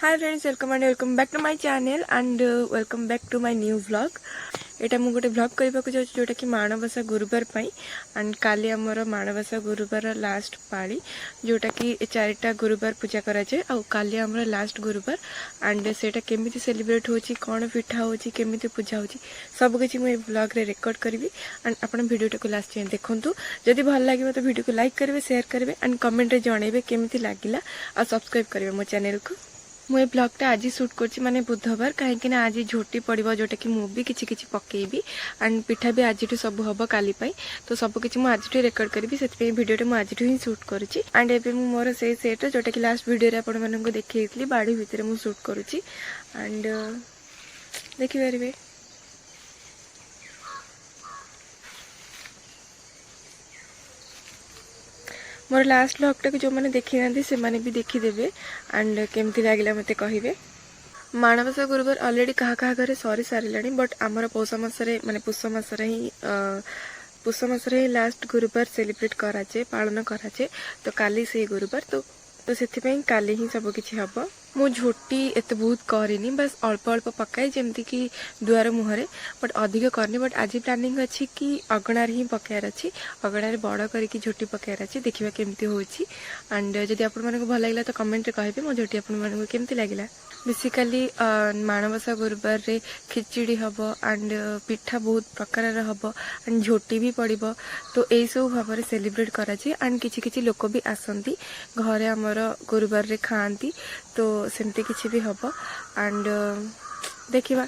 Hi friends, welcome back to my channel and welcome back to my new vlog. एटा मु गोटे vlog करबा को जाउछ जोटा कि माणबसा गुरुवार पई एंड काली हमर माणबसा गुरुवार लास्ट पाली जोटा कि चारिटा गुरुवार पूजा करा जाय आ काली हमर लास्ट गुरुवार एंड सेटा केमिति सेलिब्रेट होची कोन पिठा होची केमिति पूजा होची सब किछि मु vlog रे रिकॉर्ड करबी एंड आपण वीडियो को लास्ट टाइम देखंतु जदि भल लागिबो तो वीडियो को लाइक करबे शेयर करबे एंड कमेंट रे जणेबे केमिति लागिला आ सब्सक्राइब करबे मो चैनल को। मुझे ब्लॉगटा आज शूट कर माने बुधवार कहीं आज झोटी पड़ो जोटा कि मुझे किसी पकेबी एंड पिठा भी आज सब हम काली तो सब किसी आज रेकर्ड करी से भिडियो मुझे ही शूट करुँची एंड एवं मोर से सेट जोटा कि लास्ट वीडियो आपण देखी बाड़ी भितर मुझे शूट करुँची एंड देखिपारे मोर लास्ट ब्लॉगटा जो मैंने देखी ना से मैंने भी देखीदेवे एंड केमती लगे मत कहे। माणबसा गुरुवार ऑलरेडी कहा घरे सरी सारे बट आमर पौष मसरे माने पुष मसरे लास्ट गुरुवार सेलिब्रेट कराए पालन कराए तो काली से गुरुवार तो से काली ही सब किसी हम मु झोटी एत बहुत करनी बस अल्प अल्प पकाए जमती कि दुआर मुहरे बट अधिक करनी बट आज प्लानिंग अच्छी कि अगणार ही पकायर अच्छी अगणार बड़ करके झोटी पकायर अच्छी देखा केमती होची एंड जदि आपण मानक भल लगे तो कमेंट रे कहिबे मो झोटी आपण मानक केमती लागिला। बेसिकली माणबसा गुरुवार रे खिचड़ी हम एंड पिठा बहुत प्रकार हम एंड झोटी भी पड़ो तो यही सब भाव में सेलिब्रेट कराए एंड किछि किछि लोक भी आसती घरे आमर गुरुवार रे खाआंती तो सेमती किछि भी हम एंड देखिबा।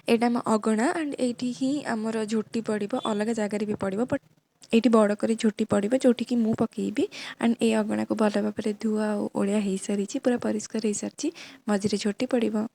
एटा आम अगणा एंड एटी ही आमर झोटी पड़ो अलग जगार भी पड़ो बट ये बड़ कर झोटी पड़ो जोटि कि मु पकेबी एंड ए अगणा को भल भाव में धुआ ओलिया हो सारी पूरा परिष्कार हो सारी मझे झोटी पड़ो।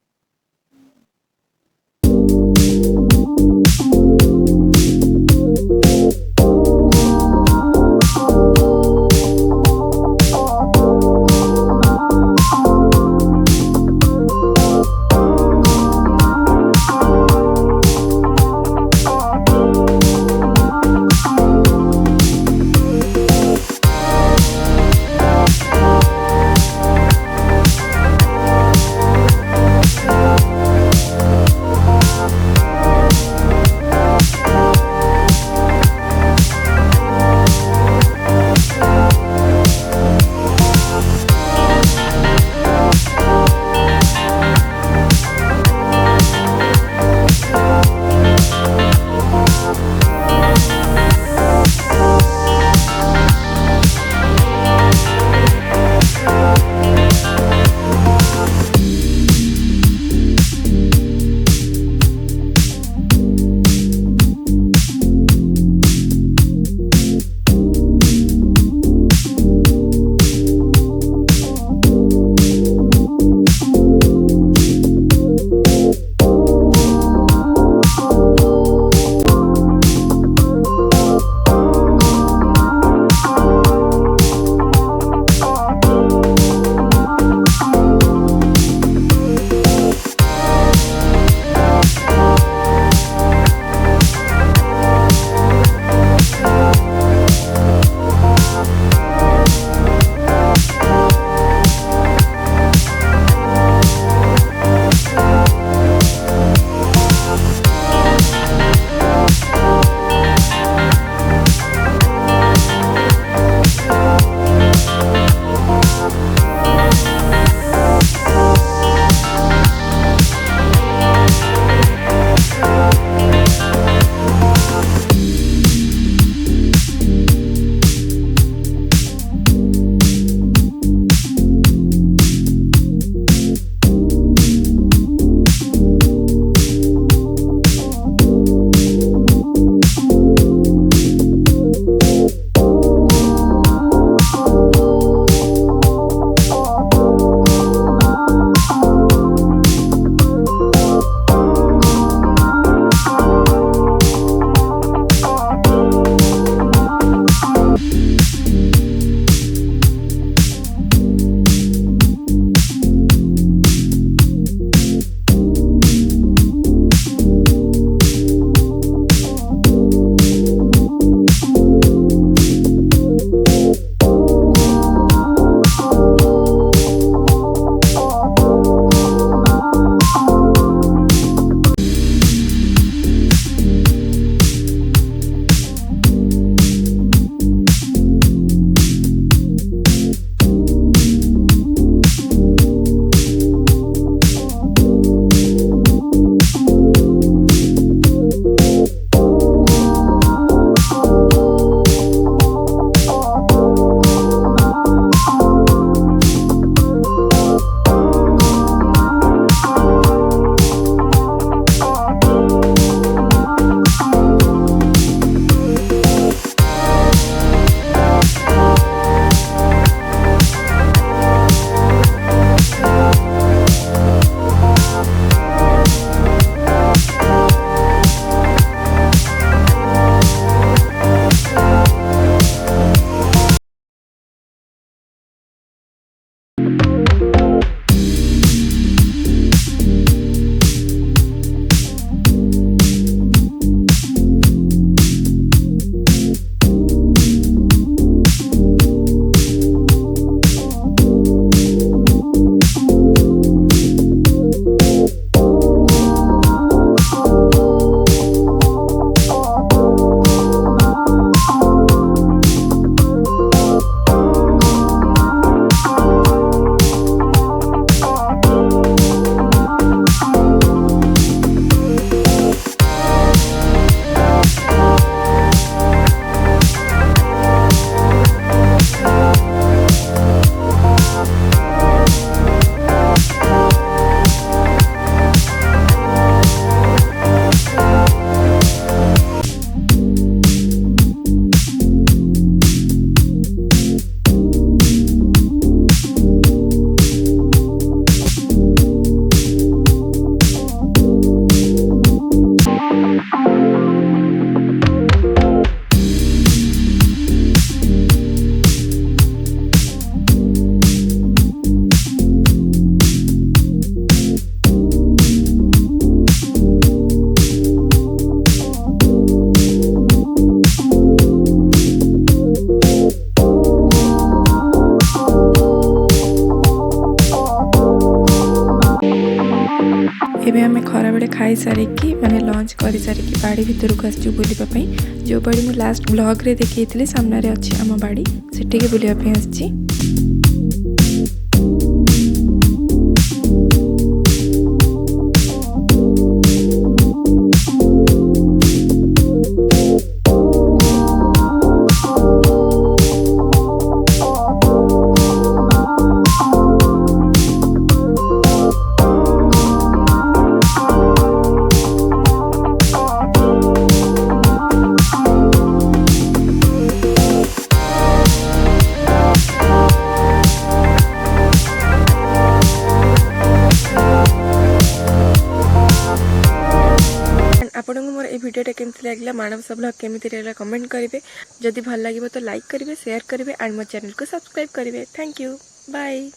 एबे आमे खरा बेले खाई सारिकी माने लंच करि सारिकी बाड़ी भितर को आसछु बुलिबा पई जो बाड़ी मु लास्ट ब्लॉग रे देखैथिले सामना रे अछि हम बाड़ी सेठी के बुलिबा पई आसछि। आपको मोर ए वीडियोटा केमती लगला मानवसा ब्लॉग केमती रहला कमेंट करेंगे जदि भल लगे तो लाइक करेंगे शेयर करेंगे और मो चैनल को सब्सक्राइब करेंगे। Thank you bye.